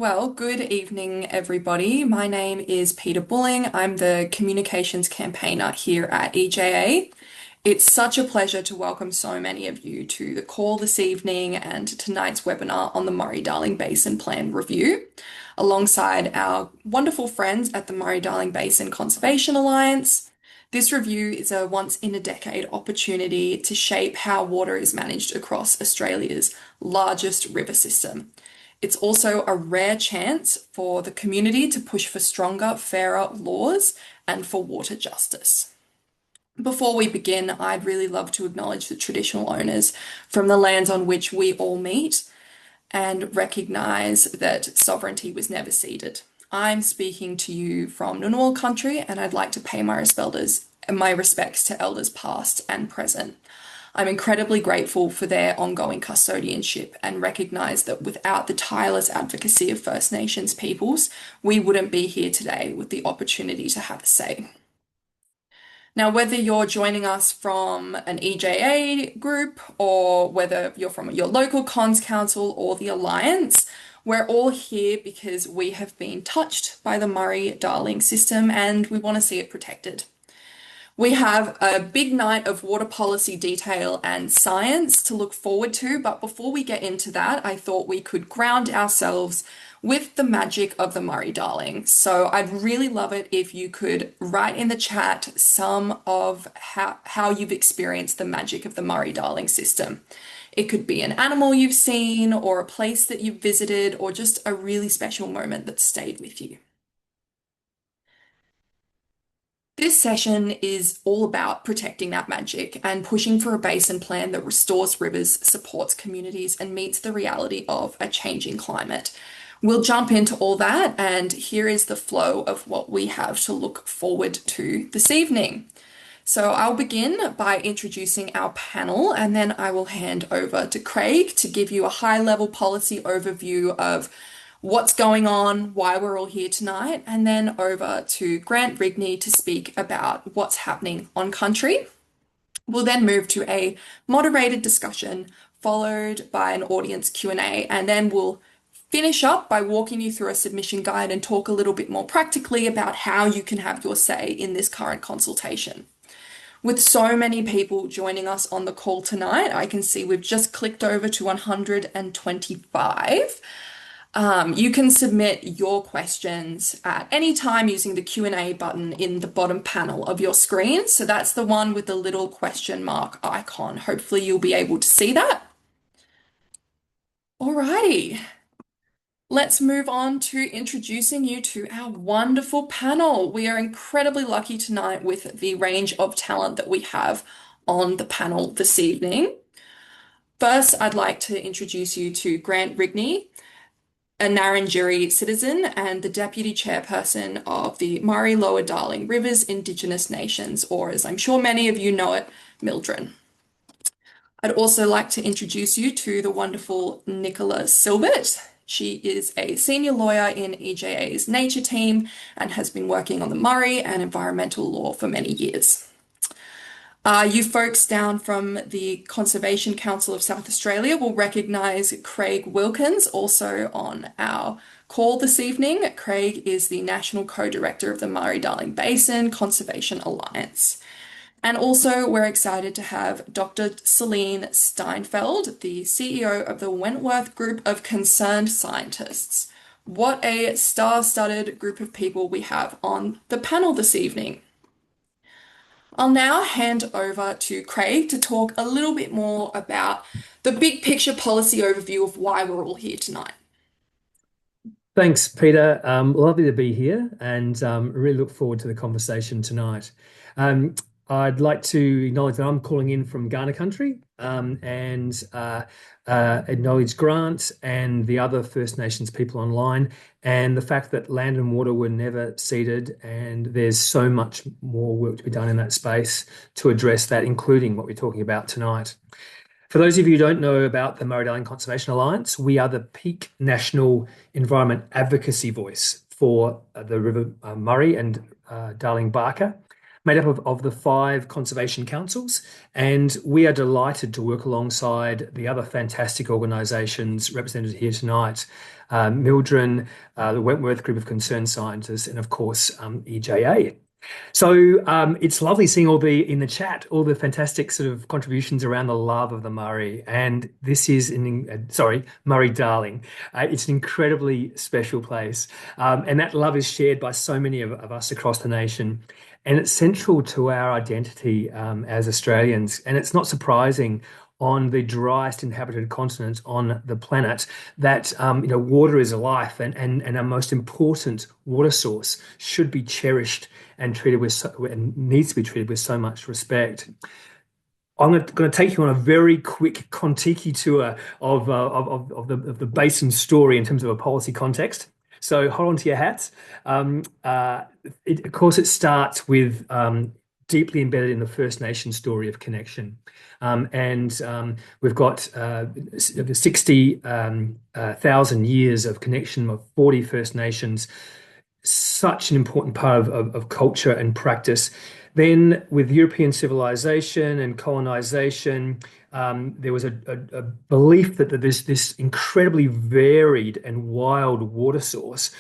Well, good evening, everybody. My name is Peter Bulling. I'm the communications campaigner here at EJA. It's such a pleasure to welcome so many of you to the call this evening and tonight's webinar on the Murray-Darling Basin Plan Review, alongside our wonderful friends at the Murray-Darling Basin Conservation Alliance. This review is a once-in-a-decade opportunity to shape how water is managed across Australia's largest river system. It's also a rare chance for the community to push for stronger, fairer laws and for water justice. Before we begin, I'd really love to acknowledge the traditional owners from the lands on which we all meet and recognise that sovereignty was never ceded. I'm speaking to you from Ngunnawal country, and I'd like to pay my respects to elders past and present. I'm incredibly grateful for their ongoing custodianship and recognise that without the tireless advocacy of First Nations peoples, we wouldn't be here today with the opportunity to have a say. Now, whether you're joining us from an EJA group or whether you're from your local Cons Council or the Alliance, we're all here because we have been touched by the Murray-Darling system and we want to see it protected. We have a big night of water policy detail and science to look forward to, but before we get into that, I thought we could ground ourselves with the magic of the Murray-Darling. So I'd really love it if you could write in the chat some of how you've experienced the magic of the Murray-Darling system. It could be an animal you've seen or a place that you've visited or just a really special moment that stayed with you. This session is all about protecting that magic and pushing for a basin plan that restores rivers, supports communities, and meets the reality of a changing climate. We'll jump into all that, and here is the flow of what we have to look forward to this evening. So I'll begin by introducing our panel, and then I will hand over to Craig to give you a high-level policy overview of what's going on, why we're all here tonight, and then over to Grant Rigney to speak about what's happening on country. We'll then move to a moderated discussion followed by an audience Q&A, and then we'll finish up by walking you through a submission guide and talk a little bit more practically about how you can have your say in this current consultation. With so many people joining us on the call tonight, I can see we've just clicked over to 125. You can submit your questions at any time using the Q&A button in the bottom panel of your screen. So that's the one with the little question mark icon. Hopefully you'll be able to see that. Alrighty, let's move on to introducing you to our wonderful panel. We are incredibly lucky tonight with the range of talent that we have on the panel this evening. First, I'd like to introduce you to Grant Rigney, a Ngarrindjeri citizen and the Deputy Chairperson of the Murray Lower Darling Rivers Indigenous Nations, or as I'm sure many of you know it, Mildren. I'd also like to introduce you to the wonderful Nicola Silbert. She is a senior lawyer in EJA's nature team and has been working on the Murray and environmental law for many years. You folks down from the Conservation Council of South Australia will recognise Craig Wilkins, also on our call this evening. Craig is the National Co-Director of the Murray-Darling Basin Conservation Alliance. And also we're excited to have Dr. Celine Steinfeld, the CEO of the Wentworth Group of Concerned Scientists. What a star-studded group of people we have on the panel this evening. I'll now hand over to Craig to talk a little bit more about the big picture policy overview of why we're all here tonight. Thanks, Peter. Lovely to be here and really look forward to the conversation tonight. I'd like to acknowledge that I'm calling in from Kaurna country and acknowledge Grant and the other First Nations people online and the fact that land and water were never ceded, and there's so much more work to be done in that space to address that, including what we're talking about tonight. For those of you who don't know about the Murray-Darling Conservation Alliance, we are the peak national environment advocacy voice for the River Murray and Darling Barker, made up of the five conservation councils, and we are delighted to work alongside the other fantastic organisations represented here tonight, Mildren, the Wentworth Group of Concerned Scientists, and of course EJA. So it's lovely seeing in the chat all the fantastic sort of contributions around the love of the Murray, and this is sorry, Murray-Darling. It's an incredibly special place, and that love is shared by so many of us across the nation, and it's central to our identity as Australians. And it's not surprising on the driest inhabited continent on the planet that water is life, and our most important water source should be cherished and and needs to be treated with so much respect. I'm going to take you on a very quick Kontiki tour of the basin story in terms of a policy context. So hold on to your hats. Of course, it starts with deeply embedded in the First Nation story of connection. We've got 60,000 years of connection of 40 First Nations, such an important part of culture and practice. Then, with European civilization and colonization, there was a belief that this incredibly varied and wild water source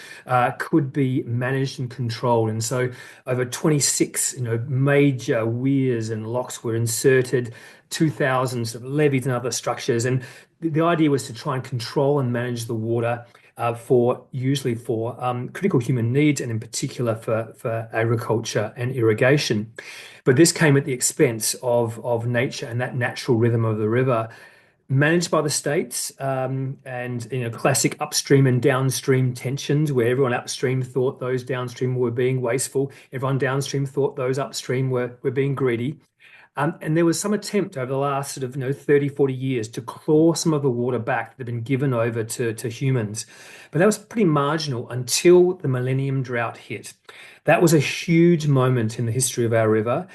could be managed and controlled. And so, over 26, major weirs and locks were inserted, 2,000 sort of levees and other structures. And the idea was to try and control and manage the water usually for critical human needs, and in particular for agriculture and irrigation. But this came at the expense of nature and that natural rhythm of the river, managed by the states, and classic upstream and downstream tensions, where everyone upstream thought those downstream were being wasteful, everyone downstream thought those upstream were being greedy. And there was some attempt over the last sort of 30, 40 years to claw some of the water back that had been given over to humans. But that was pretty marginal until the Millennium Drought hit. That was a huge moment in the history of our river.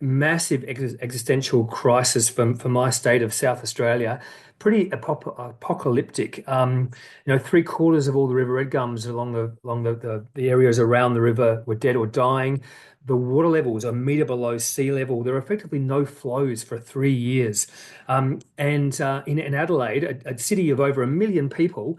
Massive existential crisis for my state of South Australia. Pretty apocalyptic. Three-quarters of all the river red gums along the areas around the river were dead or dying. The water level was a metre below sea level. There were effectively no flows for 3 years. In Adelaide, a city of over 1 million people,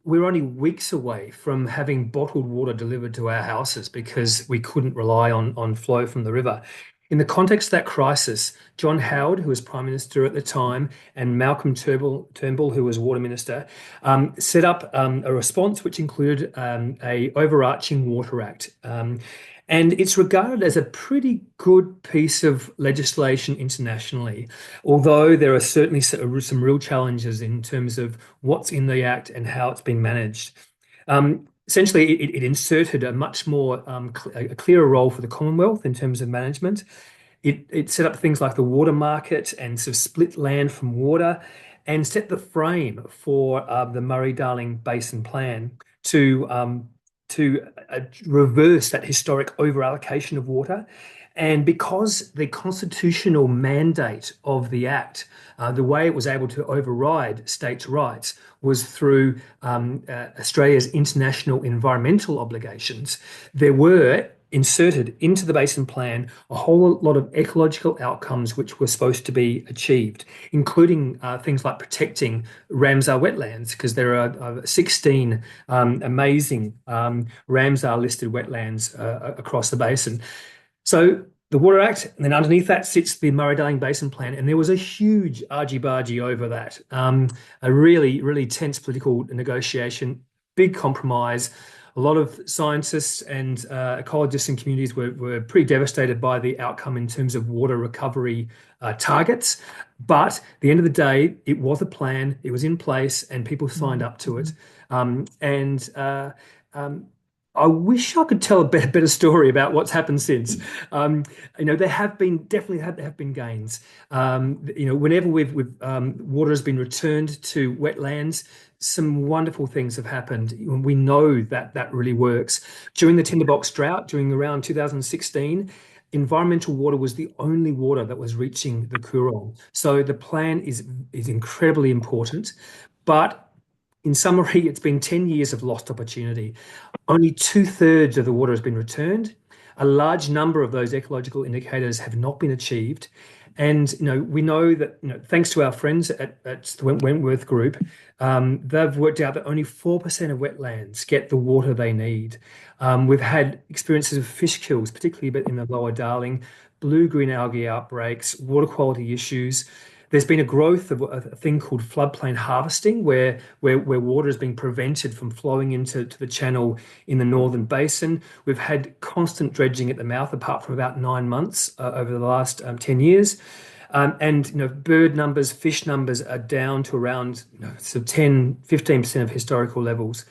we're only weeks away from having bottled water delivered to our houses because we couldn't rely on flow from the river. In the context of that crisis, John Howard, who was Prime Minister at the time, and Malcolm Turnbull, who was Water Minister, set up a response which included a overarching Water Act. And it's regarded as a pretty good piece of legislation internationally, although there are certainly some real challenges in terms of what's in the Act and how it's been managed. Essentially, it inserted a much more a clearer role for the Commonwealth in terms of management. It set up things like the water market and sort of split land from water, and set the frame for the Murray-Darling Basin Plan to reverse that historic over-allocation of water. And because the constitutional mandate of the Act, the way it was able to override states' rights was through Australia's international environmental obligations, there were inserted into the Basin Plan a whole lot of ecological outcomes which were supposed to be achieved, including things like protecting Ramsar wetlands, because there are 16 amazing Ramsar listed wetlands across the basin. So the Water Act, and then underneath that sits the Murray-Darling Basin Plan, and there was a huge argy-bargy over that. A really, really tense political negotiation, big compromise. A lot of scientists and ecologists and communities were pretty devastated by the outcome in terms of water recovery targets. But at the end of the day, it was a plan, it was in place, and people signed up to it. I wish I could tell a better story about what's happened since. There have been gains. Whenever water has been returned to wetlands, some wonderful things have happened. We know that really works. During the tinderbox drought, during around 2016, environmental water was the only water that was reaching the Coorong. So the plan is incredibly important, but in summary, it's been 10 years of lost opportunity. Only 2/3 of the water has been returned. a large number of those ecological indicators have not been achieved. And we know that thanks to our friends at the Wentworth Group, they've worked out that only 4% of wetlands get the water they need. We've had experiences of fish kills, particularly in the lower Darling, blue-green algae outbreaks, water quality issues. There's been a growth of a thing called floodplain harvesting, where water is being prevented from flowing into the channel in the northern basin. We've had constant dredging at the mouth, apart from about 9 months over the last 10 years. And bird numbers, fish numbers are down to around sort of 10, 15% of historical levels.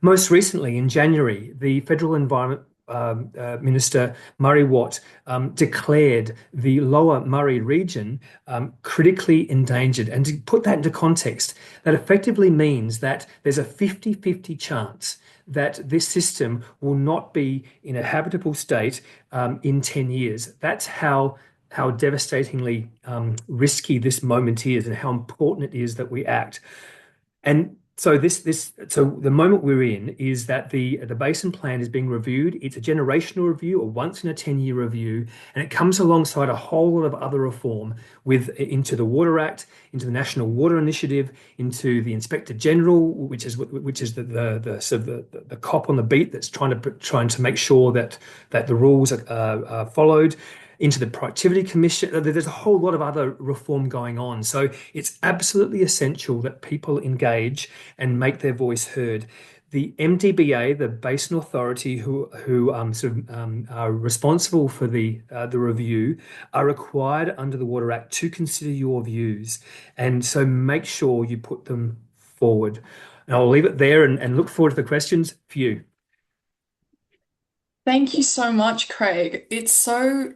Most recently, in January, the Federal Environment Minister Murray Watt declared the lower Murray region critically endangered. And to put that into context, that effectively means that there's a 50-50 chance that this system will not be in a habitable state in 10 years. That's how devastatingly risky this moment is and how important it is that we act. And so so the moment we're in is that the basin plan is being reviewed. It's a generational review, a once in a 10-year review, and it comes alongside a whole lot of other reform into the Water Act, into the National Water Initiative, into the Inspector General, which is the sort of the cop on the beat that's trying to make sure that the rules are followed, into the Productivity Commission. There's a whole lot of other reform going on. So it's absolutely essential that people engage and make their voice heard. The MDBA, the Basin Authority, who are responsible for the review, are required under the Water Act to consider your views, and so make sure you put them forward. And I'll leave it there and look forward to the questions for you. Thank you so much, Craig. It's so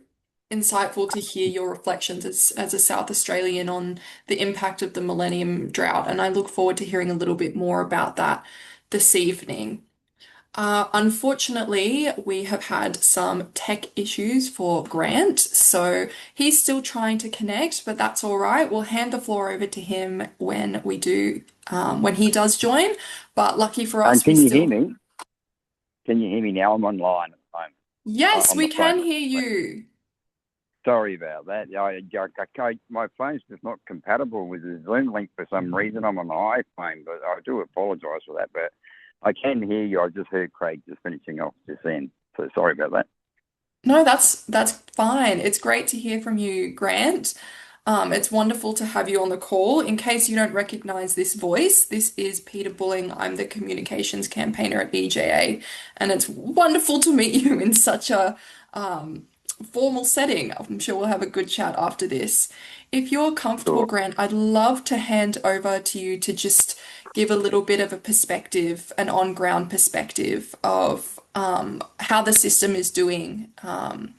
insightful to hear your reflections as a South Australian on the impact of the Millennium Drought, and I look forward to hearing a little bit more about that this evening. Unfortunately, we have had some tech issues for Grant, so he's still trying to connect, but that's all right. We'll hand the floor over to him when he does join. But lucky for us, And can you hear me? Can you hear me now? I'm online at the moment. Yes, On we the can phone. hear you. Sorry about that. My phone's just not compatible with the Zoom link for some reason. I'm on the iPhone, but I do apologise for that. But I can hear you. I just heard Craig just finishing off this end. So sorry about that. No, that's fine. It's great to hear from you, Grant. It's wonderful to have you on the call. In case you don't recognize this voice, this is Peter Bulling. I'm the communications campaigner at EJA, and it's wonderful to meet you in such a formal setting. I'm sure we'll have a good chat after this. If you're comfortable, Sure. Grant, I'd love to hand over to you to just give a little bit of a perspective, an on-ground perspective of how the system is doing on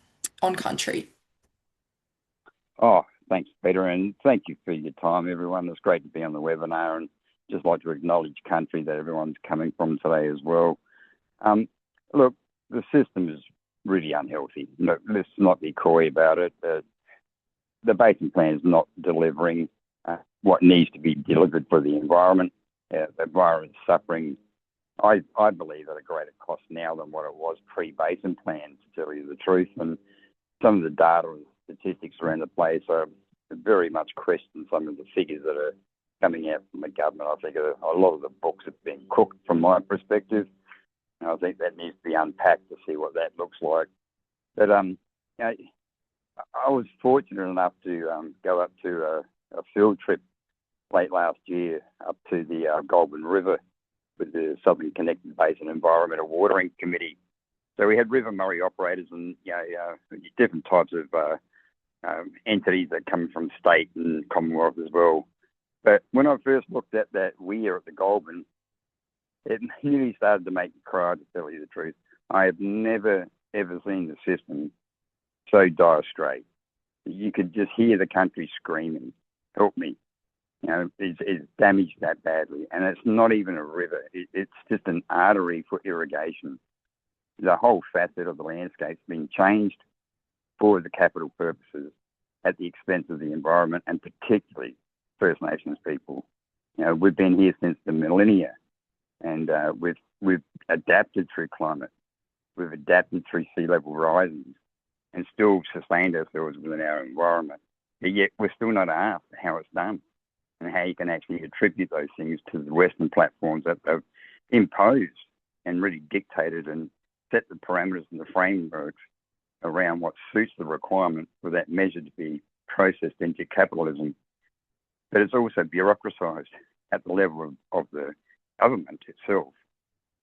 country. Oh, thanks, Peter, and thank you for your time, everyone. It's great to be on the webinar, and just like to acknowledge country that everyone's coming from today as well. Look, the system is really unhealthy. Let's not be coy about it. The basin plan is not delivering what needs to be delivered for the environment. The environment is suffering, I believe, at a greater cost now than what it was pre-basin plan, to tell you the truth. And some of the data and statistics around the place are very much question some of the figures that are coming out from the government. I think a lot of the books have been cooked from my perspective. And I think that needs to be unpacked to see what that looks like. But I was fortunate enough to go up to a field trip late last year up to the Goulburn River with the Southern Connected Basin Environmental Watering Committee. So we had River Murray operators and different types of entities that come from state and Commonwealth as well. But when I first looked at that weir at the Goulburn, it nearly started to make me cry, to tell you the truth. I have never, ever seen the system so dire straits. You could just hear the country screaming, help me. It's damaged that badly. And it's not even a river. It's just an artery for irrigation. The whole facet of the landscape's been changed for the capital purposes at the expense of the environment and particularly First Nations people. We've been here since the millennia, and we've adapted through climate. we've adapted through sea level rises and still sustained ourselves within our environment. But yet we're still not asked how it's done and how you can actually attribute those things to the Western platforms that they've imposed and really dictated and set the parameters and the frameworks around what suits the requirement for that measure to be processed into capitalism. But it's also bureaucratized at the level of the government itself.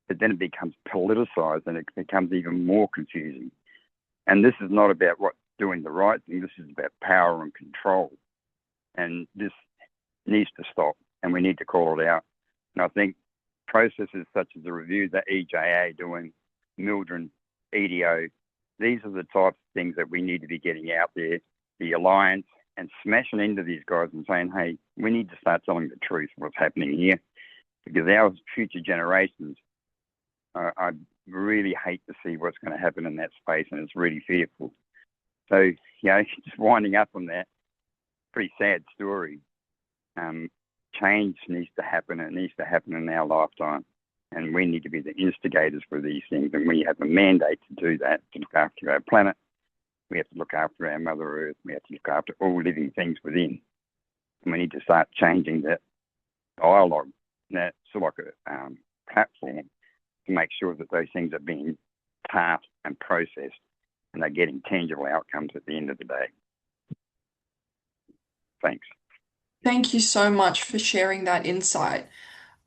But then it becomes politicized and it becomes even more confusing. And this is not about doing the right thing. This is about power and control. And this needs to stop, and we need to call it out. And I think processes such as the review that EJA doing, Mildred, EDO, these are the types of things that we need to be getting out there, the alliance, and smashing into these guys and saying, hey, we need to start telling the truth of what's happening here, because our future generations, I really hate to see what's going to happen in that space, and it's really fearful. So, just winding up on that pretty sad story, change needs to happen. It needs to happen in our lifetime, and we need to be the instigators for these things. And we have a mandate to do that, to look after our planet. We have to look after our Mother Earth. We have to look after all living things within. And we need to start changing that dialogue, that sort of like a platform, to make sure that those things are being tasked and processed and they're getting tangible outcomes at the end of the day. Thanks. Thank you so much for sharing that insight.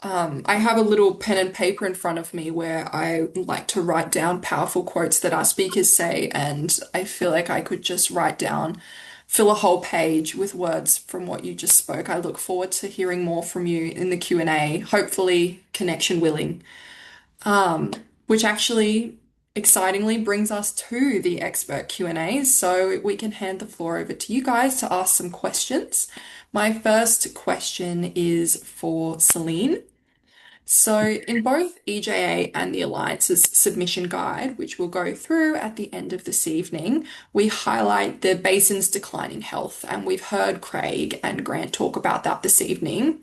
I have a little pen and paper in front of me where I like to write down powerful quotes that our speakers say, and I feel like I could just fill a whole page with words from what you just spoke. I look forward to hearing more from you in the Q&A, hopefully connection willing. Which actually excitingly brings us to the expert Q&A, so we can hand the floor over to you guys to ask some questions. My first question is for Celine. So in both EJA and the Alliance's submission guide, which we'll go through at the end of this evening, we highlight the basin's declining health, and we've heard Craig and Grant talk about that this evening.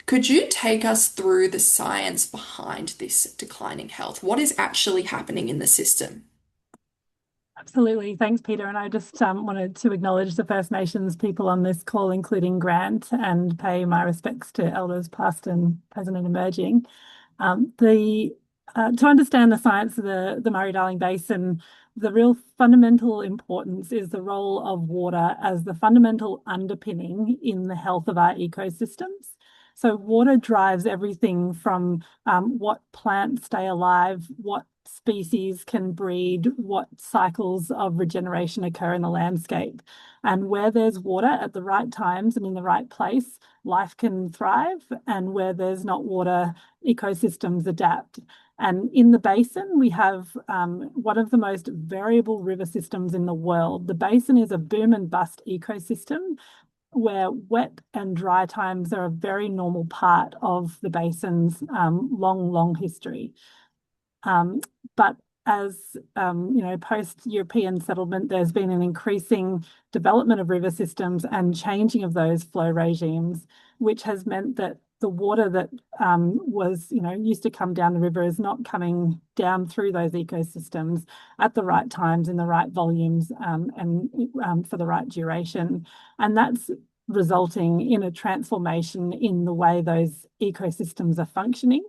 Could you take us through the science behind this declining health? What is actually happening in the system? Absolutely. Thanks, Peter. And I just wanted to acknowledge the First Nations people on this call, including Grant, and pay my respects to elders past and present and emerging. To understand the science of the Murray-Darling Basin, the real fundamental importance is the role of water as the fundamental underpinning in the health of our ecosystems. So water drives everything from what plants stay alive, what species can breed, what cycles of regeneration occur in the landscape. And where there's water at the right times and in the right place, life can thrive. And where there's not water, ecosystems adapt. And in the basin, we have one of the most variable river systems in the world. The basin is a boom and bust ecosystem where wet and dry times are a very normal part of the basin's long history. But as post-European settlement, there's been an increasing development of river systems and changing of those flow regimes, which has meant that the water that used to come down the river is not coming down through those ecosystems at the right times, in the right volumes, and for the right duration. And that's resulting in a transformation in the way those ecosystems are functioning,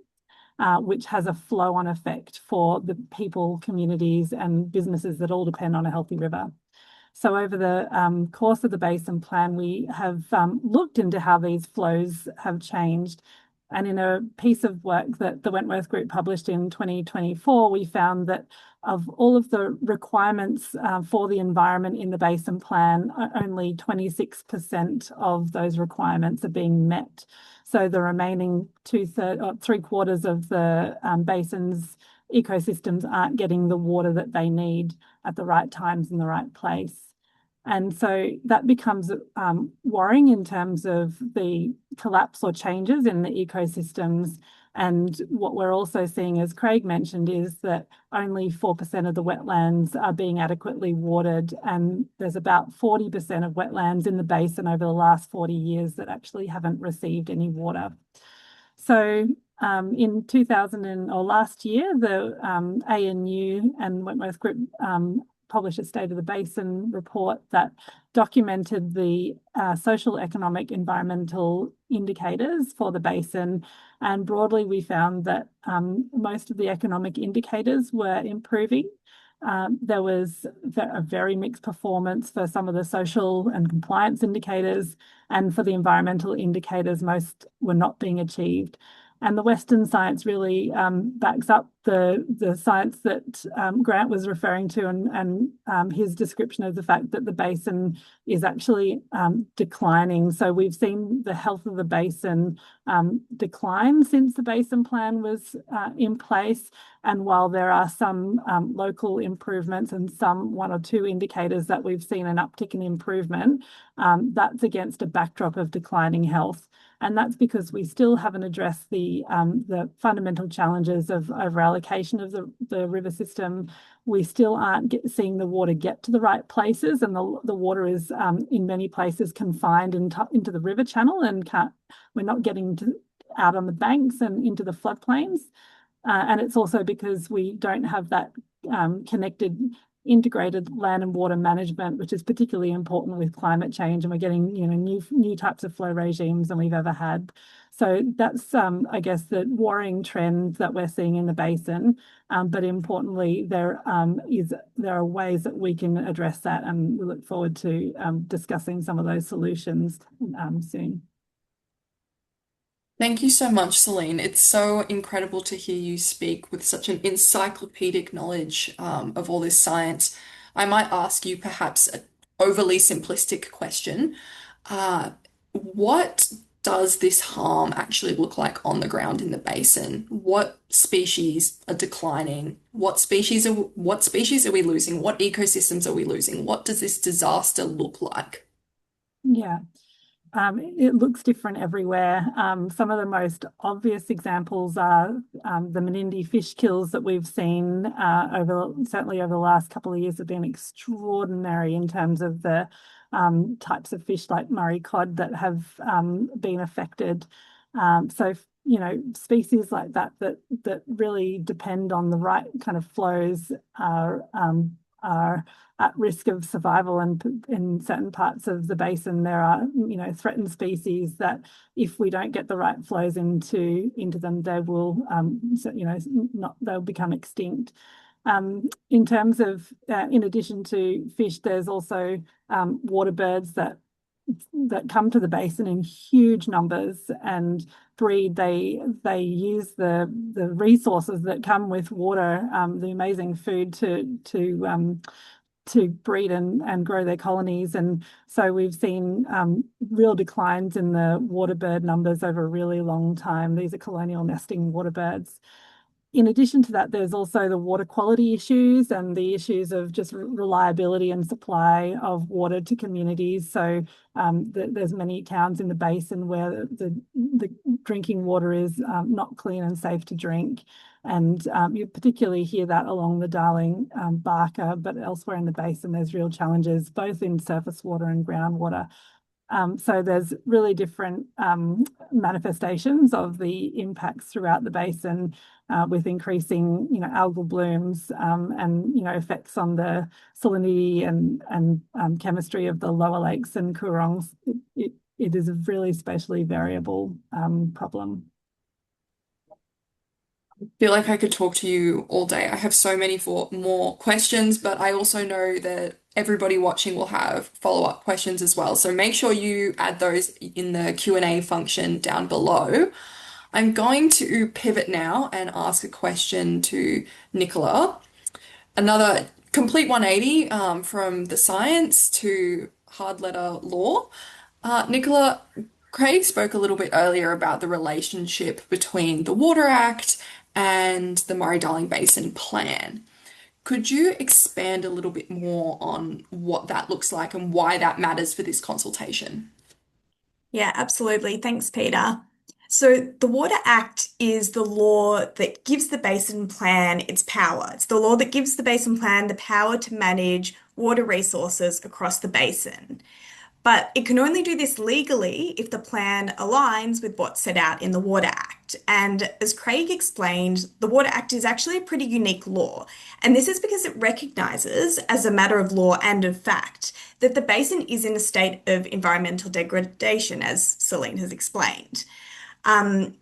which has a flow-on effect for the people, communities, and businesses that all depend on a healthy river. So over the course of the Basin Plan, we have looked into how these flows have changed. And in a piece of work that the Wentworth Group published in 2024, we found that of all of the requirements for the environment in the Basin Plan, only 26% of those requirements are being met. So the remaining three-quarters of the basin's ecosystems aren't getting the water that they need at the right times in the right place. And so that becomes worrying in terms of the collapse or changes in the ecosystems. And what we're also seeing, as Craig mentioned, is that only 4% of the wetlands are being adequately watered. And there's about 40% of wetlands in the basin over the last 40 years that actually haven't received any water. So In 2000 or last year, the ANU and Wentworth Group published a State of the Basin report that documented the social, economic, environmental indicators for the basin. And broadly, we found that most of the economic indicators were improving. There was a very mixed performance for some of the social and compliance indicators, and for the environmental indicators, most were not being achieved. And the Western science really backs up the science that Grant was referring to, and his description of the fact that the basin is actually declining. So we've seen the health of the basin decline since the basin plan was in place. And while there are some local improvements and some one or two indicators that we've seen an uptick in improvement, that's against a backdrop of declining health. And that's because we still haven't addressed the fundamental challenges of over-allocation of the river system. We still aren't seeing the water get to the right places, and the water is in many places confined into the river channel, and we're not getting out on the banks and into the floodplains. And it's also because we don't have that connected integrated land and water management, which is particularly important with climate change, and we're getting new types of flow regimes than we've ever had. So that's I guess the worrying trend that we're seeing in the basin. But importantly, there are ways that we can address that, and we look forward to discussing some of those solutions soon. Thank you so much, Celine. It's so incredible to hear you speak with such an encyclopedic knowledge of all this science. I might ask you perhaps an overly simplistic question. What does this harm actually look like on the ground in the basin? What species are declining? What species are we losing? What ecosystems are we losing? What does this disaster look like? Yeah. It looks different everywhere. Some of the most obvious examples are the Menindee fish kills that we've seen certainly over the last couple of years have been extraordinary in terms of the types of fish like Murray cod that have been affected. So species like that really depend on the right kind of flows are at risk of survival, and in certain parts of the basin there are threatened species that if we don't get the right flows into them, they will they'll become extinct. In terms of in addition to fish, there's also water birds that come to the basin in huge numbers and breed. They use the resources that come with water, the amazing food to breed and grow their colonies. And so we've seen real declines in the water bird numbers over a really long time. These are colonial nesting water birds. In addition to that, there's also the water quality issues and the issues of just reliability and supply of water to communities. So there's many towns in the basin where the drinking water is not clean and safe to drink. And you particularly hear that along the Darling Barker, but elsewhere in the basin, there's real challenges, both in surface water and groundwater. So there's really different manifestations of the impacts throughout the basin with increasing, algal blooms and, effects on the salinity and chemistry of the lower lakes and Coorong's. It is a really spatially variable problem. I feel like I could talk to you all day. I have so many more questions, but I also know that everybody watching will have follow-up questions as well. So make sure you add those in the Q&A function down below. I'm going to pivot now and ask a question to Nicola. Another complete 180 from the science to hard letter law. Nicola, Craig spoke a little bit earlier about the relationship between the Water Act and the Murray-Darling Basin Plan. Could you expand a little bit more on what that looks like and why that matters for this consultation? Yeah, absolutely. Thanks, Peter. So the Water Act is the law that gives the Basin Plan its power. It's the law that gives the Basin Plan the power to manage water resources across the basin. But it can only do this legally if the plan aligns with what's set out in the Water Act. And as Craig explained, the Water Act is actually a pretty unique law. And this is because it recognises, as a matter of law and of fact, that the basin is in a state of environmental degradation, as Celine has explained. And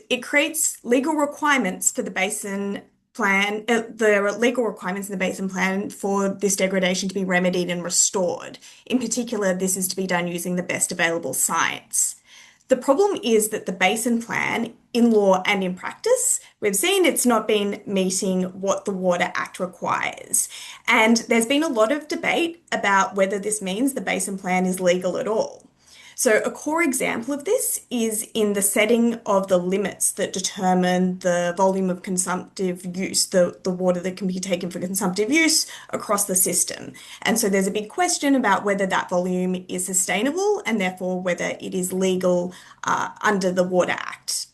it creates legal requirements for the basin plan, the legal requirements in the basin plan for this degradation to be remedied and restored. In particular, this is to be done using the best available science. The problem is that the basin plan, in law and in practice, we've seen it's not been meeting what the Water Act requires. And there's been a lot of debate about whether this means the basin plan is legal at all. So a core example of this is in the setting of the limits that determine the volume of consumptive use, the water that can be taken for consumptive use across the system. And so there's a big question about whether that volume is sustainable and therefore whether it is legal under the Water Act.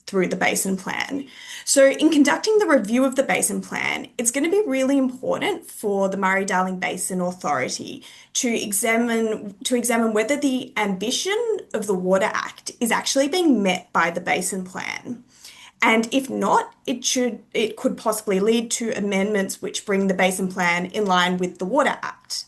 Through the basin plan. So in conducting the review of the basin plan, it's going to be really important for the Murray-Darling Basin Authority to examine whether the ambition of the Water Act is actually being met by the basin plan. And if not, it could possibly lead to amendments which bring the basin plan in line with the Water Act.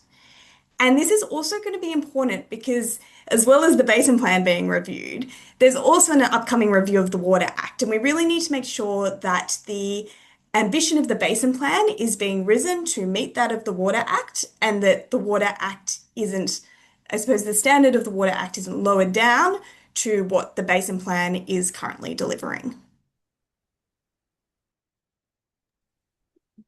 And this is also going to be important because, as well as the basin plan being reviewed, there's also an upcoming review of the Water Act. And we really need to make sure that the ambition of the basin plan is being risen to meet that of the Water Act, and that the Water Act isn't, I suppose, the standard of the Water Act isn't lowered down to what the basin plan is currently delivering.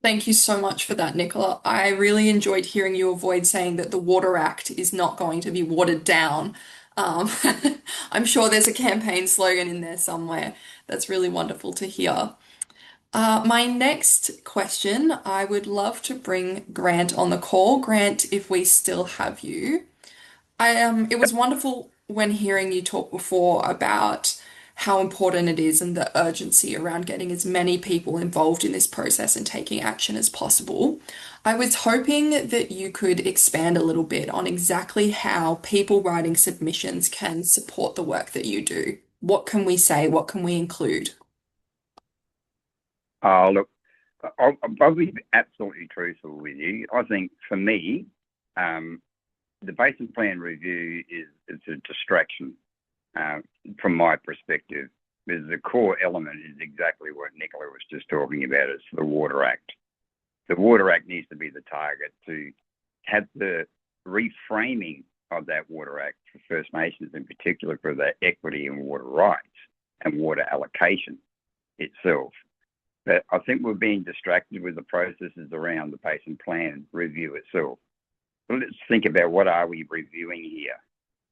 Thank you so much for that, Nicola. I really enjoyed hearing you avoid saying that the Water Act is not going to be watered down. Um, I'm sure there's a campaign slogan in there somewhere. That's really wonderful to hear. My next question, I would love to bring Grant on the call. Grant, if we still have you. It was wonderful when hearing you talk before about how important it is and the urgency around getting as many people involved in this process and taking action as possible. I was hoping that you could expand a little bit on exactly how people writing submissions can support the work that you do. What can we say? What can we include? Look, I'll be absolutely truthful with you. I think for me, the basin plan review is a distraction from my perspective. Because the core element is exactly what Nicola was just talking about. It's the Water Act. The Water Act needs to be the target to have the reframing of that Water Act for First Nations in particular, for the equity and water rights and water allocation itself. But I think we're being distracted with the processes around the basin plan review itself. So let's think about what are we reviewing here.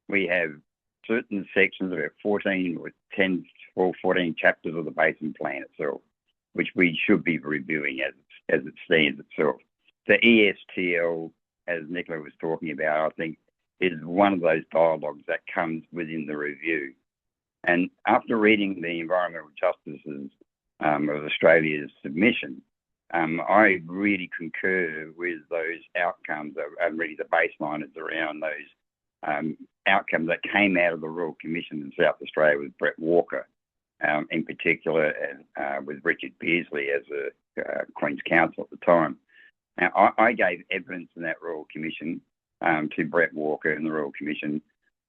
We have certain sections, about 14 or 10 or 14 chapters of the basin plan itself, which we should be reviewing as it stands itself. The ESTL, as Nicola was talking about, I think is one of those dialogues that comes within the review. And after reading the Environmental Justices of Australia's submission, I really concur with those outcomes and really the baseline is around those outcomes that came out of the Royal Commission in South Australia with Brett Walker in particular, and with Richard Beardsley as a Queen's Counsel at the time. Now, I gave evidence in that Royal Commission to Brett Walker in the Royal Commission,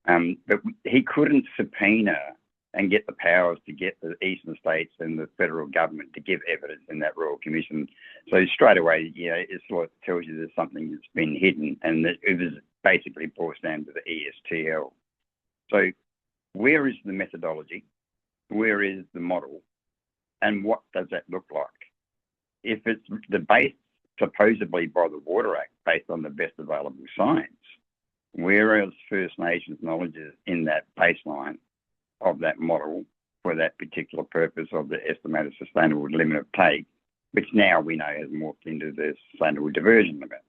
but he couldn't subpoena and get the powers to get the eastern states and the federal government to give evidence in that Royal Commission. So straight away, it sort of tells you there's something that's been hidden, and that it was basically boils down to the ESTL. So where is the methodology? Where is the model? And what does that look like? If it's the base supposedly by the Water Act based on the best available science, where is First Nations knowledge in that baseline of that model for that particular purpose of the estimated sustainable limit of take, which now we know has morphed into the sustainable diversion limit,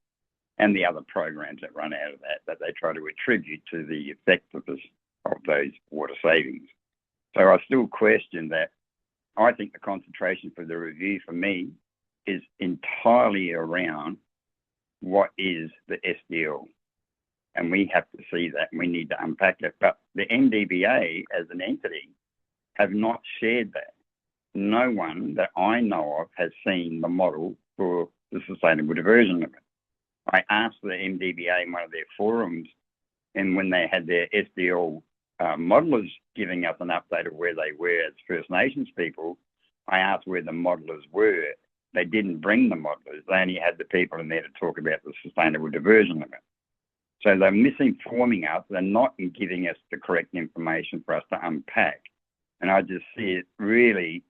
and the other programs that run out of that they try to attribute to the effectiveness of those water savings. So I still question that. I think the concentration for the review for me is entirely around what is the SDL and we have to see that, and we need to unpack it. But the MDBA as an entity have not shared that. No one that I know of has seen the model for the sustainable diversion limit. I asked the MDBA in one of their forums, and when they had their SDL modelers giving us an update of where they were as First Nations people, I asked where the modelers were. They didn't bring the modelers. They only had the people in there to talk about the sustainable diversion limit. So they're misinforming us. They're not giving us the correct information for us to unpack. And I just see it really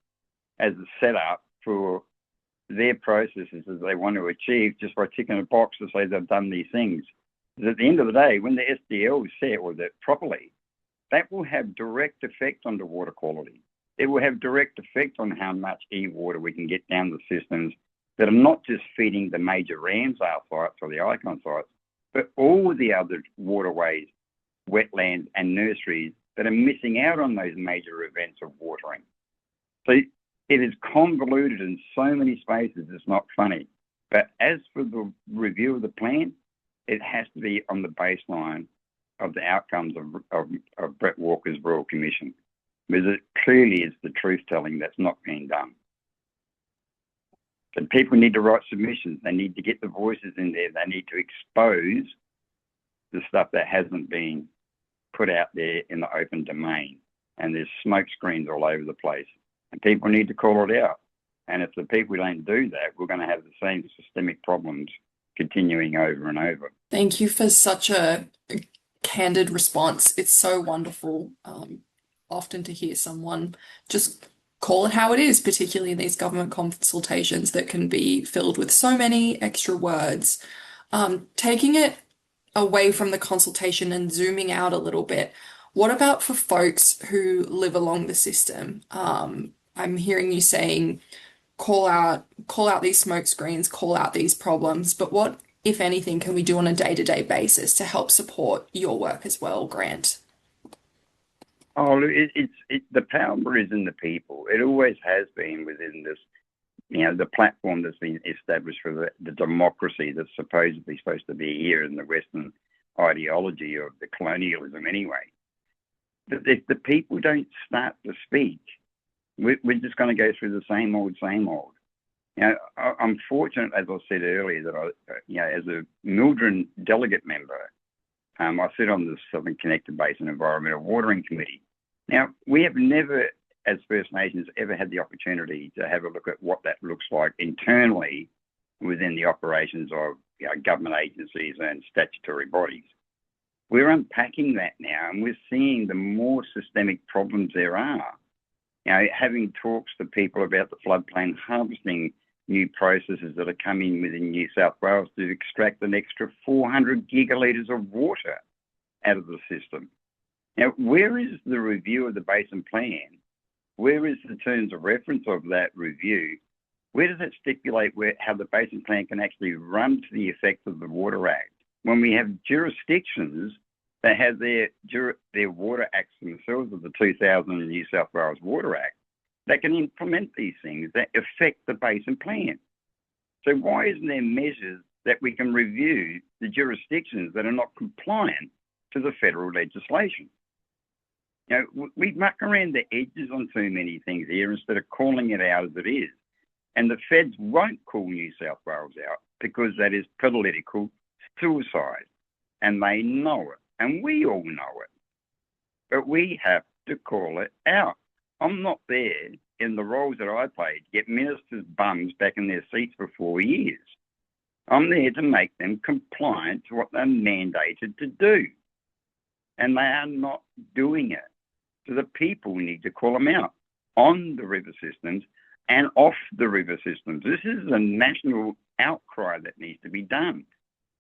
as a setup for their processes as they want to achieve just by ticking a box to say they've done these things. Because at the end of the day, when the SDL is set or that properly, that will have direct effect on the water quality. It will have direct effect on how much e-water we can get down the systems that are not just feeding the major Ramsar sites or the Icon sites, but all the other waterways, wetlands and nurseries that are missing out on those major events of watering. So it is convoluted in so many spaces, it's not funny. But as for the review of the plan, it has to be on the baseline of the outcomes of Brett Walker's Royal Commission, because it clearly is the truth-telling that's not being done. So people need to write submissions. They need to get the voices in there. They need to expose the stuff that hasn't been put out there in the open domain. And there's smoke screens all over the place. And people need to call it out. And if the people don't do that, we're going to have the same systemic problems continuing over and over. Thank you for such a candid response. It's so wonderful, often to hear someone just call it how it is, particularly in these government consultations that can be filled with so many extra words. Taking it away from the consultation and zooming out a little bit, what about for folks who live along the system? I'm hearing you saying call out these smoke screens, call out these problems, but what, if anything, can we do on a day-to-day basis to help support your work as well, Grant? Oh, the power is in the people. It always has been within this, the platform that's been established for the democracy that's supposedly supposed to be here in the Western ideology of the colonialism anyway. But if the people don't start to speak, we're just going to go through the same old, same old. I'm fortunate, as I said earlier, that as a Mildred delegate member, I sit on the Southern Connected Basin Environmental Watering Committee. Now, we have never, as First Nations, ever had the opportunity to have a look at what that looks like internally within the operations of government agencies and statutory bodies. We're unpacking that now, and we're seeing the more systemic problems there are. Having talks to people about the floodplain harvesting new processes that are coming within New South Wales to extract an extra 400 gigalitres of water out of the system. Now, where is the review of the basin plan? Where is the terms of reference of that review? Where does it stipulate how the basin plan can actually run to the effect of the Water Act? When we have jurisdictions that have their water acts themselves of the 2000 New South Wales Water Act that can implement these things that affect the basin plan. So why isn't there measures that we can review the jurisdictions that are not compliant to the federal legislation? We muck around the edges on too many things here instead of calling it out as it is. And the feds won't call New South Wales out because that is political suicide. And they know it. And we all know it. But we have to call it out. I'm not there in the roles that I played to get ministers' bums back in their seats for 4 years. I'm there to make them compliant to what they're mandated to do. And they are not doing it. So the people need to call them out on the river systems and off the river systems. This is a national outcry that needs to be done.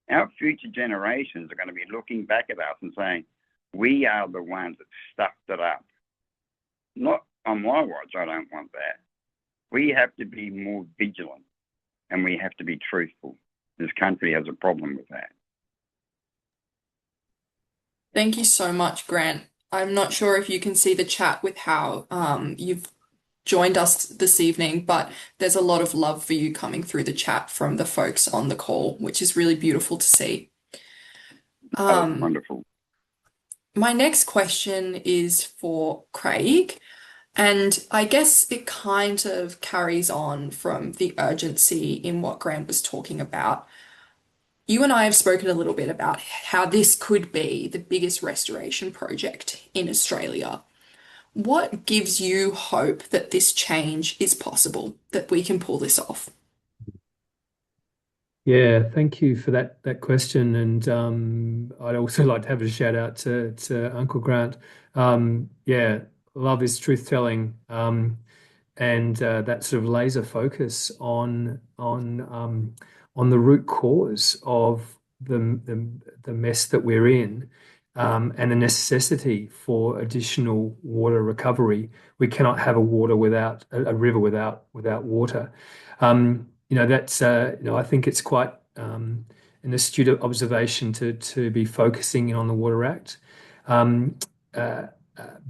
Our future generations are going to be looking back at us and saying, we are the ones that stuffed it up. Not on my watch, I don't want that. We have to be more vigilant and we have to be truthful. This country has a problem with that. Thank you so much, Grant. I'm not sure if you can see the chat with how you've joined us this evening, but there's a lot of love for you coming through the chat from the folks on the call, which is really beautiful to see. That was Um, wonderful. my next question is for Craig, and I guess it kind of carries on from the urgency in what Grant was talking about. You and I have spoken a little bit about how this could be the biggest restoration project in Australia. What gives you hope that this change is possible, that we can pull this off? Yeah, thank you for that question. And I'd also like to have a shout out to Uncle Grant. Yeah, love his truth telling. And that sort of laser focus on the root cause of the mess that we're in, and the necessity for additional water recovery. We cannot have a river without water. That's I think it's quite an astute observation to be focusing in on the Water Act. Um, uh,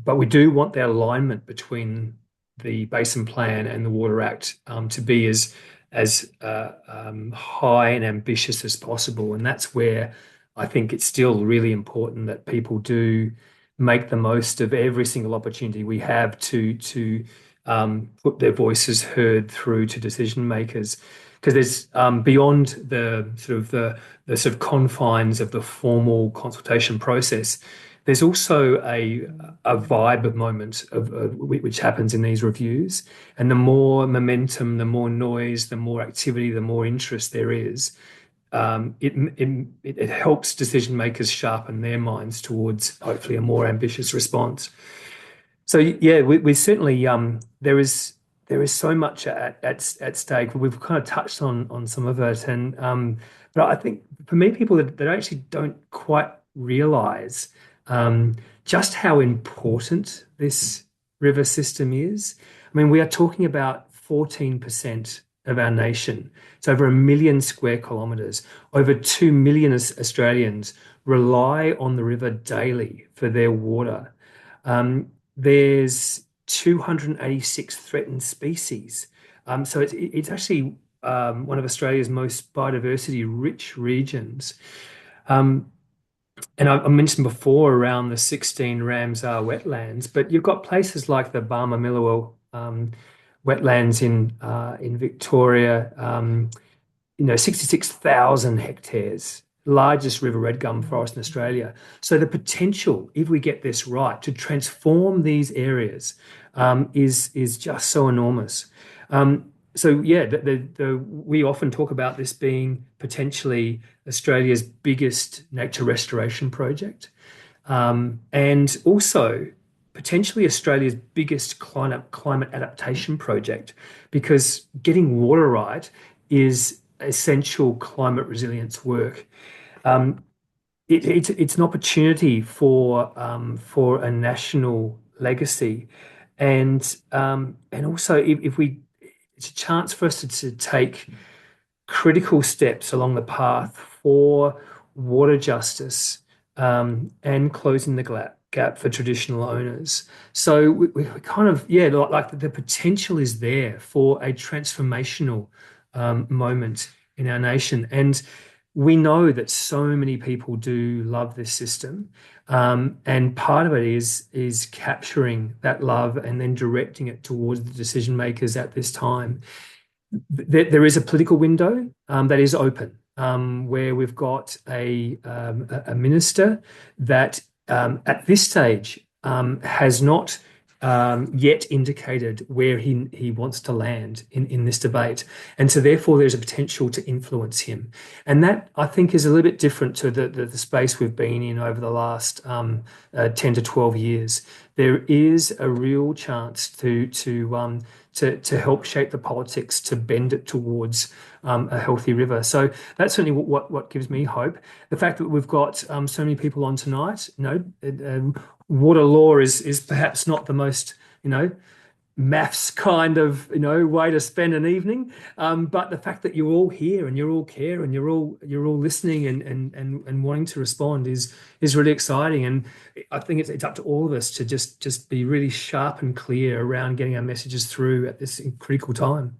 but we do want the alignment between the Basin Plan and the Water Act to be as high and ambitious as possible. And that's where I think it's still really important that people do make the most of every single opportunity we have to put their voices heard through to decision makers. Because there's beyond the sort of confines of the formal consultation process, there's also a vibe moment of which happens in these reviews, and the more momentum, the more noise, the more activity, the more interest there is. It helps decision makers sharpen their minds towards hopefully a more ambitious response. So yeah, we certainly there is so much at stake. We've kind of touched on some of it, and but I think for many people that actually don't quite realize just how important this river system is. I mean, we are talking about 14% of our nation. It's over 1 million square kilometres. Over 2 million Australians rely on the river daily for their water. There's 286 threatened species. So it's actually one of Australia's most biodiversity rich regions. Um, and I mentioned before around the 16 Ramsar wetlands, but you've got places like the Barmah wetlands in Victoria, 66,000 hectares, largest river red gum forest in Australia. So the potential, if we get this right, to transform these areas is just so enormous. So yeah, we often talk about this being potentially Australia's biggest nature restoration project, and also potentially Australia's biggest climate adaptation project, because getting water right is essential climate resilience work. Um, it's an opportunity for a national legacy, and also if we it's a chance for us to take critical steps along the path for water justice, and closing the gap for traditional owners. So we kind of, yeah, like the potential is there for a transformational moment in our nation. And we know that so many people do love this system. And part of it is capturing that love and then directing it towards the decision makers at this time. There is a political window that is open, where we've got a minister that at this stage has not yet indicated where he wants to land in this debate. And so therefore there's a potential to influence him. And that I think is a little bit different to the space we've been in over the last 10 to 12 years. There is a real chance to help shape the politics, to bend it towards a healthy river. So that's certainly what gives me hope. The fact that we've got so many people on tonight, water law is perhaps not the most, maths kind of, way to spend an evening. But the fact that you're all here and you all care and you're all listening and wanting to respond is really exciting. And I think it's up to all of us to just be really sharp and clear around getting our messages through at this critical time.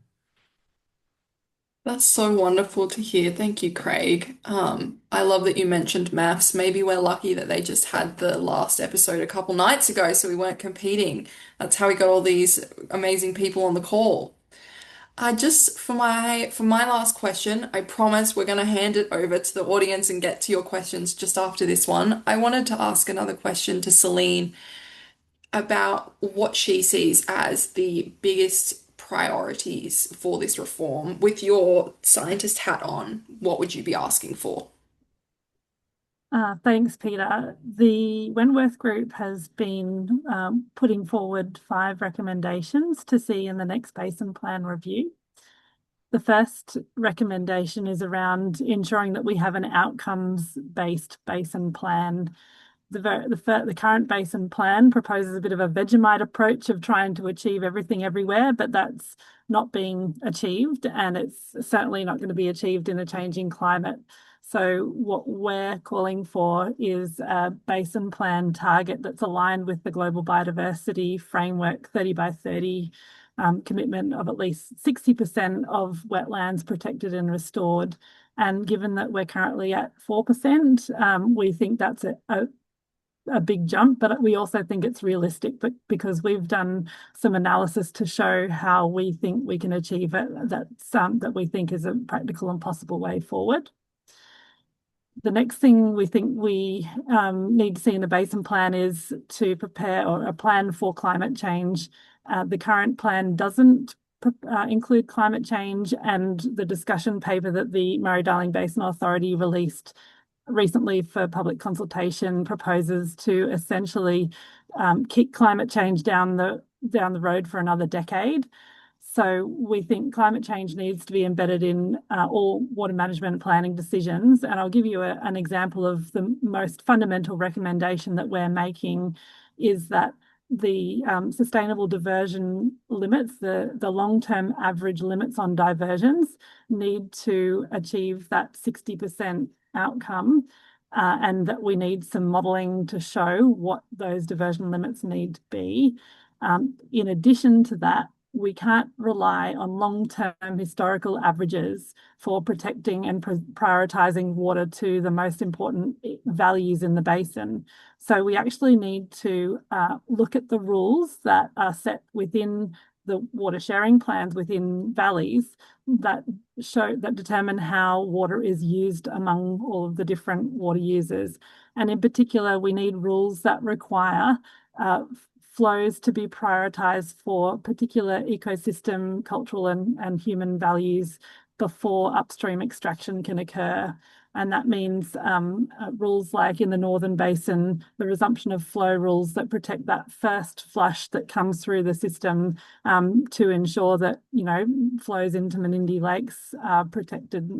That's so wonderful to hear. Thank you, Craig. I love that you mentioned maths. Maybe we're lucky that they just had the last episode a couple nights ago, so we weren't competing. That's how we got all these amazing people on the call. I just for my last question, I promise we're going to hand it over to the audience and get to your questions just after this one. I wanted to ask another question to Celine about what she sees as the biggest priorities for this reform. With your scientist hat on, what would you be asking for? Thanks, Peter. The Wentworth Group has been putting forward 5 recommendations to see in the next basin plan review. The first recommendation is around ensuring that we have an outcomes-based basin plan. The current basin plan proposes a bit of a Vegemite approach of trying to achieve everything everywhere, but that's not being achieved, and it's certainly not going to be achieved in a changing climate. So what we're calling for is a basin plan target that's aligned with the Global Biodiversity Framework 30 by 30 commitment of at least 60% of wetlands protected and restored. And given that we're currently at 4%, we think that's a big jump, but we also think it's realistic, but because we've done some analysis to show how we think we can achieve it, that we think is a practical and possible way forward. The next thing we think we need to see in the basin plan is to prepare a plan for climate change. The current plan doesn't include climate change, and the discussion paper that the Murray-Darling Basin Authority released recently for public consultation proposes to essentially kick climate change down the road for another decade. So we think climate change needs to be embedded in all water management planning decisions. And I'll give you an example of the most fundamental recommendation that we're making is that the sustainable diversion limits, the long-term average limits on diversions, need to achieve that 60% outcome, and that we need some modelling to show what those diversion limits need to be. In addition to that, we can't rely on long-term historical averages for protecting and prioritising water to the most important values in the basin. So we actually need to look at the rules that are set within the water sharing plans within valleys that determine how water is used among all of the different water users. And in particular, we need rules that require flows to be prioritised for particular ecosystem, cultural and human values before upstream extraction can occur. And that means rules like in the Northern Basin, the resumption of flow rules that protect that first flush that comes through the system to ensure that, flows into Menindee lakes are protected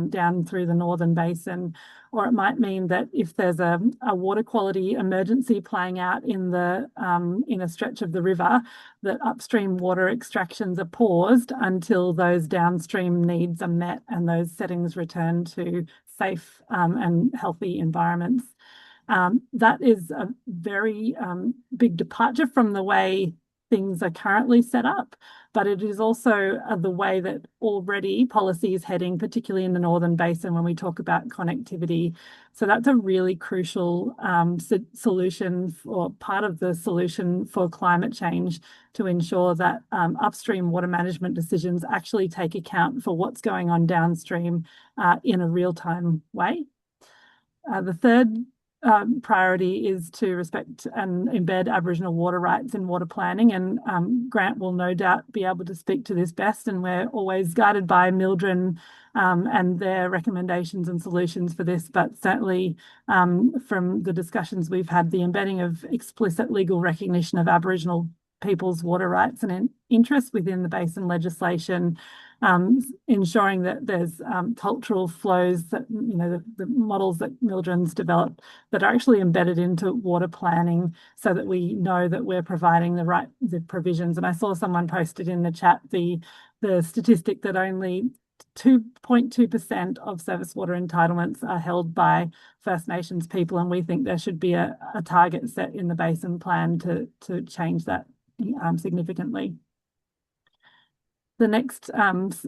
down through the Northern Basin. Or it might mean that if there's a water quality emergency playing out in a stretch of the river, that upstream water extractions are paused until those downstream needs are met and those settings return to safe and healthy environments. That is a very big departure from the way things are currently set up, but it is also the way that already policy is heading, particularly in the Northern Basin when we talk about connectivity. So that's a really crucial solution, or part of the solution for climate change, to ensure that upstream water management decisions actually take account for what's going on downstream in a real-time way. The third priority is to respect and embed Aboriginal water rights in water planning, and Grant will no doubt be able to speak to this best, and we're always guided by Mildren and their recommendations and solutions for this, but certainly from the discussions we've had, the embedding of explicit legal recognition of Aboriginal people's water rights and interests within the basin legislation, ensuring that there's cultural flows that, the models that Mildren's developed that are actually embedded into water planning so that we know that we're providing the provisions. And I saw someone posted in the chat the statistic that only 2.2% of surface water entitlements are held by First Nations people, and we think there should be a target set in the basin plan to change that significantly. The next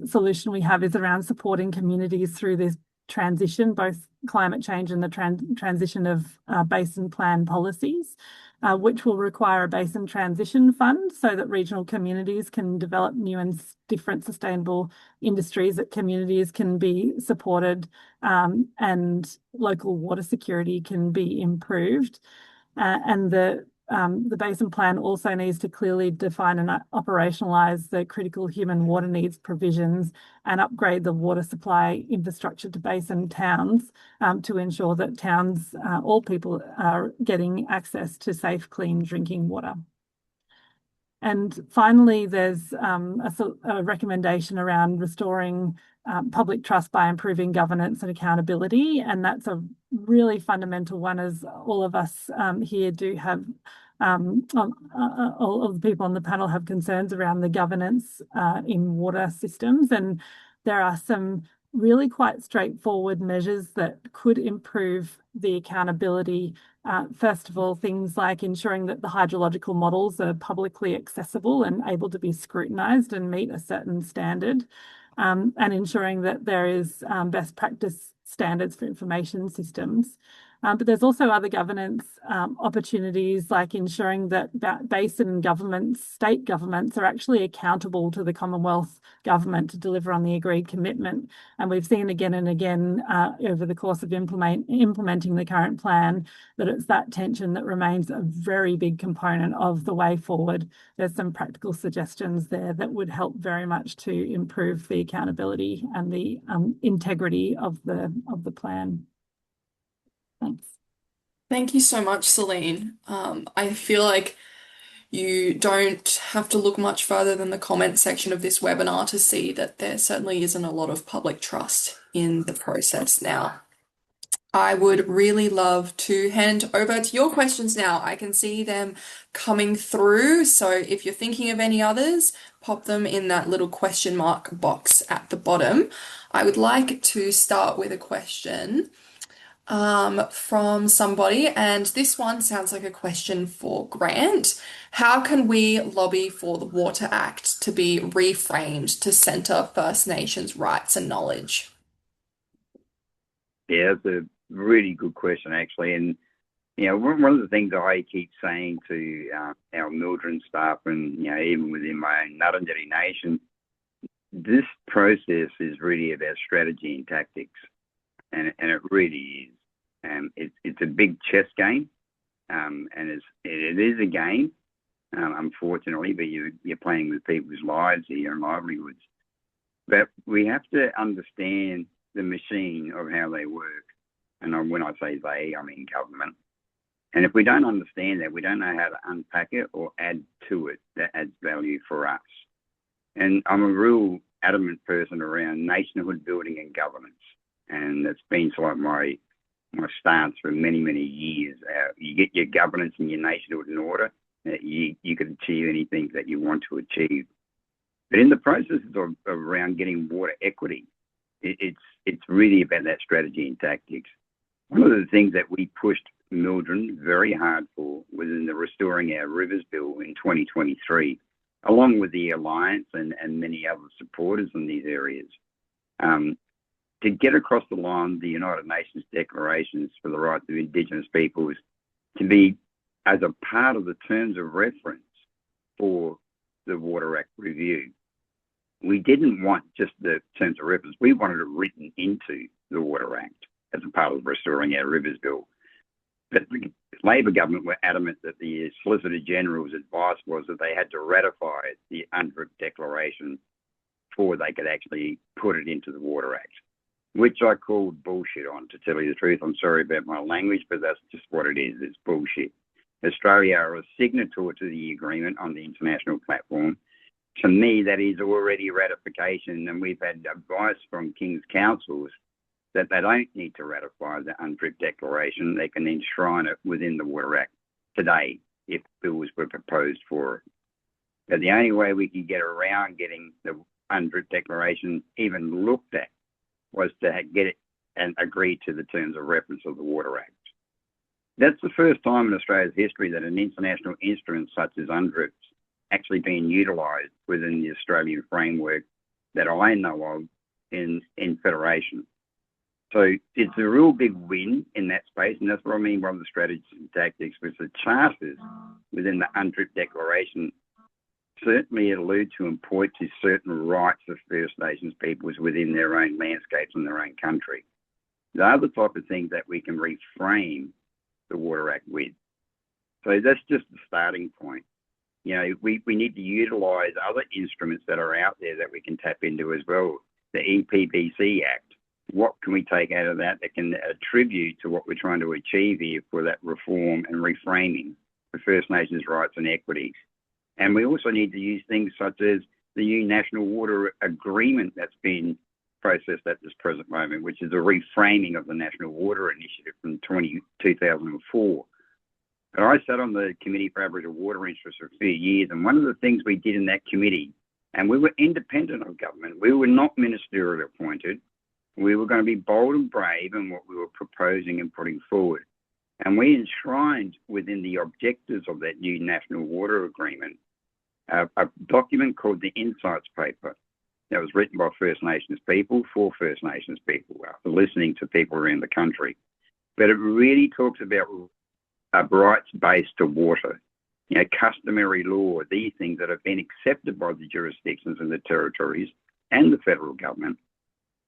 solution we have is around supporting communities through this transition, both climate change and the transition of basin plan policies, which will require a basin transition fund so that regional communities can develop new and different sustainable industries, that communities can be supported, and local water security can be improved. And the basin plan also needs to clearly define and operationalise the critical human water needs provisions and upgrade the water supply infrastructure to basin towns to ensure that towns, all people are getting access to safe, clean drinking water. And finally, there's a recommendation around restoring public trust by improving governance and accountability. And that's a really fundamental one, as all of us here do have, all of the people on the panel have concerns around the governance in water systems. And there are some really quite straightforward measures that could improve the accountability. First of all, things like ensuring that the hydrological models are publicly accessible and able to be scrutinised and meet a certain standard, and ensuring that there is best practice standards for information systems. But there's also other governance opportunities, like ensuring that basin governments, state governments, are actually accountable to the Commonwealth government to deliver on the agreed commitment. And we've seen again and again over the course of implementing the current plan that it's that tension that remains a very big component of the way forward. There's some practical suggestions there that would help very much to improve the accountability and the integrity of the plan. Thanks. Thank you so much, Celine. I feel like you don't have to look much further than the comment section of this webinar to see that there certainly isn't a lot of public trust in the process now. I would really love to hand over to your questions now. I can see them coming through. So if you're thinking of any others, pop them in that little question mark box at the bottom. I would like to start with a question from somebody, and this one sounds like a question for Grant. How can we lobby for the Water Act to be reframed to centre First Nations rights and knowledge? Yeah, that's a really good question, actually. And, you know, one of the things I keep saying to our Mildred staff and, you know, even within my own Ngarrindjeri Nation, this process is really about strategy and tactics. And it really is. It's a big chess game, and it is a game, unfortunately, but you're playing with people's lives here and livelihoods. But we have to understand the machine of how they work. And when I say they, I mean government. And if we don't understand that, we don't know how to unpack it or add to it that adds value for us. And I'm a real adamant person around nationhood building and governance. And that's been sort of my stance for many, many years. You get your governance and your nationhood in order, you can achieve anything that you want to achieve. But in the process of around getting water equity, it's really about that strategy and tactics. One of the things that we pushed Mildred very hard for was in the Restoring Our Rivers Bill in 2023, along with the Alliance and many other supporters in these areas. To get across the line the United Nations declarations for the rights of Indigenous peoples to be as a part of the terms of reference for the Water Act review. We didn't want just the terms of reference, we wanted it written into the Water Act as a part of Restoring Our Rivers Bill. But the Labor government were adamant that the Solicitor General's advice was that they had to ratify the UNDRIP declaration before they could actually put it into the Water Act, which I called bullshit on, to tell you the truth. I'm sorry about my language, but that's just what it is. It's bullshit. Australia are a signatory to the agreement on the international platform. To me, that is already ratification, and we've had advice from King's councils that they don't need to ratify the UNDRIP declaration. They can enshrine it within the Water Act today if bills were proposed for it. But the only way we could get around getting the UNDRIP declaration even looked at was to get it and agree to the terms of reference of the Water Act. That's the first time in Australia's history that an international instrument such as UNDRIP actually being utilised within the Australian framework that I know of in Federation. So it's a real big win in that space, and that's what I mean by the strategies and tactics, which the charters within the UNDRIP Declaration certainly allude to and point to certain rights of First Nations peoples within their own landscapes and their own country. The other type of things that we can reframe the Water Act with. So that's just the starting point. You know, we need to utilise other instruments that are out there that we can tap into as well. The EPBC Act. What can we take out of that that can attribute to what we're trying to achieve here for that reform and reframing for First Nations rights and equities? And we also need to use things such as the new National Water Agreement that's been processed at this present moment, which is a reframing of the National Water Initiative from 2004. But I sat on the Committee for Aboriginal Water Interests for a few years, and one of the things we did in that committee, and we were independent of government, we were not ministerial appointed, we were going to be bold and brave in what we were proposing and putting forward. And we enshrined within the objectives of that new National Water Agreement a document called the Insights Paper that was written by First Nations people for First Nations people, after listening to people around the country. But it really talks about rights based to water, you know, customary law, these things that have been accepted by the jurisdictions and the territories and the federal government.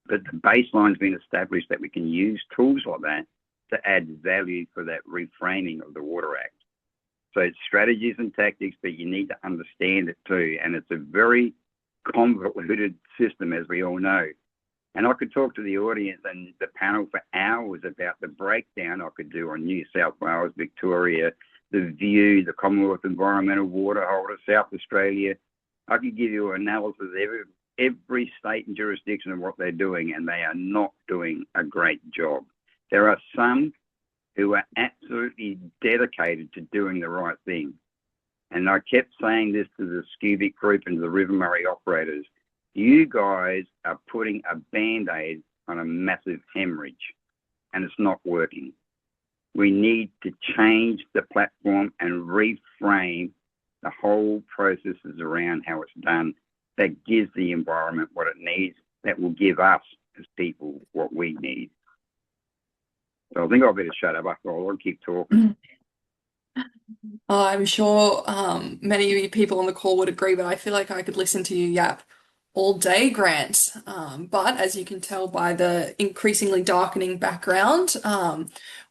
But the baseline's been established that we can use tools like that to add value for that reframing of the Water Act. So it's strategies and tactics, but you need to understand it too. And it's a very convoluted system, as we all know. And I could talk to the audience and the panel for hours about the breakdown I could do on New South Wales, Victoria, the View, the Commonwealth Environmental Water Holder, South Australia. I could give you an analysis of every state and jurisdiction of what they're doing, and they are not doing a great job. There are some who are absolutely dedicated to doing the right thing. And I kept saying this to the Scubic group and the River Murray operators. You guys are putting a Band-Aid on a massive hemorrhage, and it's not working. We need to change the platform and reframe the whole processes around how it's done that gives the environment what it needs, that will give us as people what we need. So I think I better shut up. I'll keep talking. I'm sure many of you people on the call would agree, but I feel like I could listen to you yap all day, Grant. But as you can tell by the increasingly darkening background,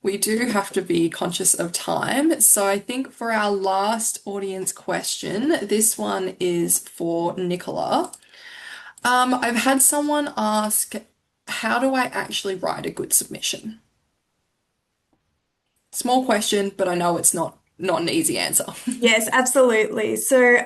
we do have to be conscious of time. So I think for our last audience question, this one is for Nicola. I've had someone ask, how do I actually write a good submission? Small question, but I know it's not an easy answer. Yes, absolutely. So,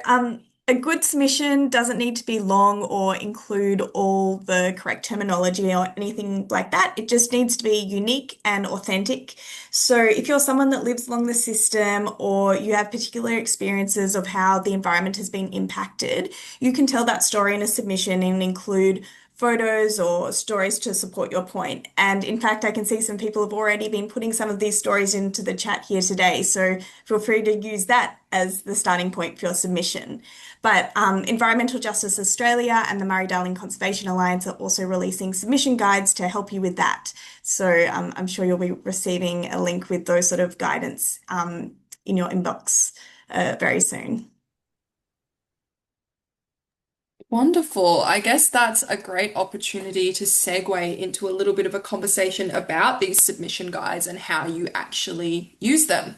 a good submission doesn't need to be long or include all the correct terminology or anything like that. It just needs to be unique and authentic. So, if you're someone that lives along the system or you have particular experiences of how the environment has been impacted, you can tell that story in a submission and include photos or stories to support your point. And in fact, I can see some people have already been putting some of these stories into the chat here today. So feel free to use that as the starting point for your submission. But Environmental Justice Australia and the Murray-Darling Conservation Alliance are also releasing submission guides to help you with that. So I'm sure you'll be receiving a link with those sort of guidance in your inbox very soon. Wonderful. I guess that's a great opportunity to segue into a little bit of a conversation about these submission guides and how you actually use them.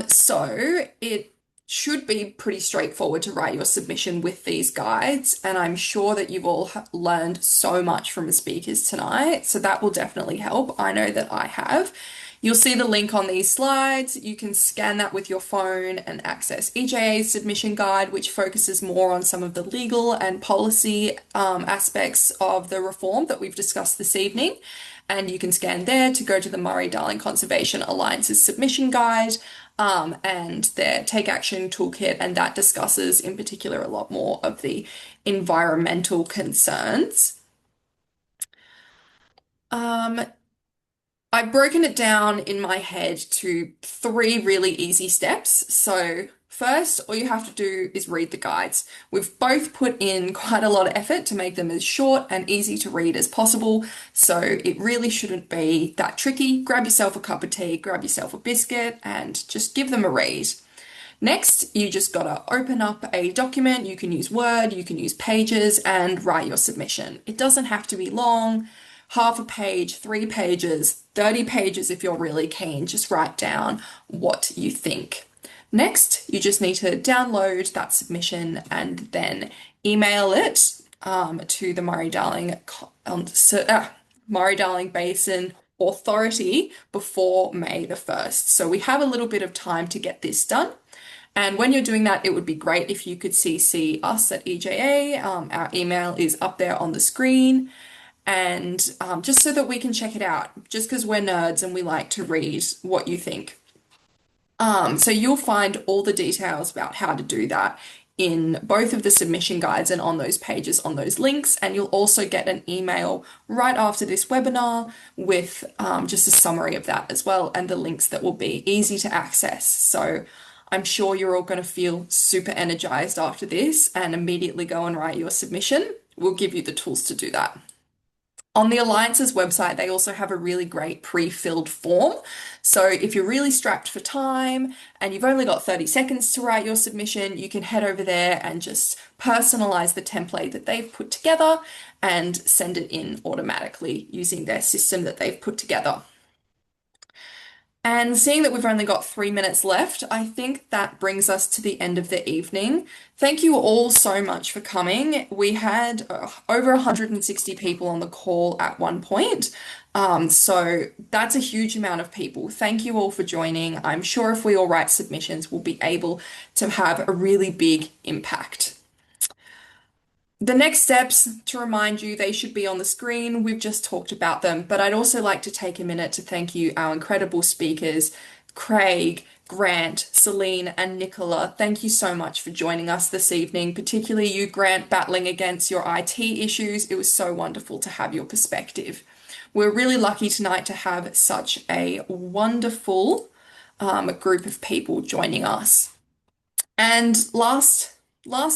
So it should be pretty straightforward to write your submission with these guides, and I'm sure that you've all learned so much from the speakers tonight, so that will definitely help. I know that I have. You'll see the link on these slides. You can scan that with your phone and access EJA's submission guide, which focuses more on some of the legal and policy aspects of the reform that we've discussed this evening. And you can scan there to go to the Murray-Darling Conservation Alliance's submission guide and their Take Action toolkit, and that discusses in particular a lot more of the environmental concerns. I've broken it down in my head to 3 really easy steps. So First, all you have to do is read the guides. We've both put in quite a lot of effort to make them as short and easy to read as possible, so it really shouldn't be that tricky. Grab yourself a cup of tea, grab yourself a biscuit, and just give them a read. Next, you just gotta open up a document. You can use Word, you can use Pages, and write your submission. It doesn't have to be long. Half a page, 3 pages, 30 pages if you're really keen. Just write down what you think. Next, you just need to download that submission and then email it to the Murray-Darling Basin Authority before May the 1st. So we have a little bit of time to get this done. And when you're doing that, it would be great if you could CC us at EJA. Our email is up there on the screen. And just so that we can check it out, just because we're nerds and we like to read what you think. So you'll find all the details about how to do that in both of the submission guides and on those pages, on those links. And you'll also get an email right after this webinar with just a summary of that as well, and the links that will be easy to access. So I'm sure you're all going to feel super energized after this and immediately go and write your submission. We'll give you the tools to do that. On the Alliance's website, they also have a really great pre-filled form. So if you're really strapped for time and you've only got 30 seconds to write your submission, you can head over there and just personalize the template that they've put together and send it in automatically using their system that they've put together. And seeing that we've only got 3 minutes left, I think that brings us to the end of the evening. Thank you all so much for coming. We had over 160 people on the call at one point. So that's a huge amount of people. Thank you all for joining. I'm sure if we all write submissions, we'll be able to have a really big impact. The next steps, to remind you, they should be on the screen. We've just talked about them, but I'd also like to take a minute to thank you, our incredible speakers, Craig, Grant, Celine, and Nicola. Thank you so much for joining us this evening, particularly you, Grant, battling against your IT issues. It was so wonderful to have your perspective. We're really lucky tonight to have such a wonderful group of people joining us. And last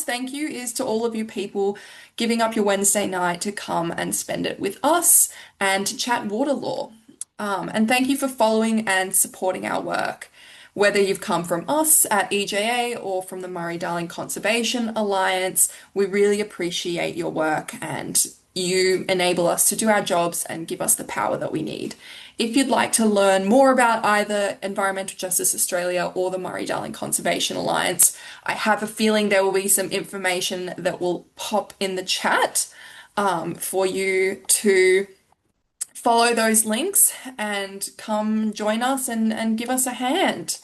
thank you is to all of you people giving up your Wednesday night to come and spend it with us and to chat water law. And thank you for following and supporting our work. Whether you've come from us at EJA or from the Murray-Darling Conservation Alliance, we really appreciate your work and you enable us to do our jobs and give us the power that we need. If you'd like to learn more about either Environmental Justice Australia or the Murray-Darling Conservation Alliance, I have a feeling there will be some information that will pop in the chat for you to follow those links and come join us and give us a hand.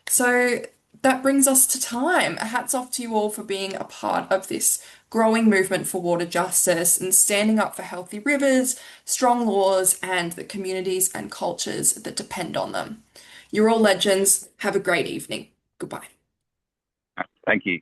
So that brings us to time. Hats off to you all for being a part of this growing movement for water justice and standing up for healthy rivers, strong laws, and the communities and cultures that depend on them. You're all legends. Have a great evening. Goodbye. Thank you.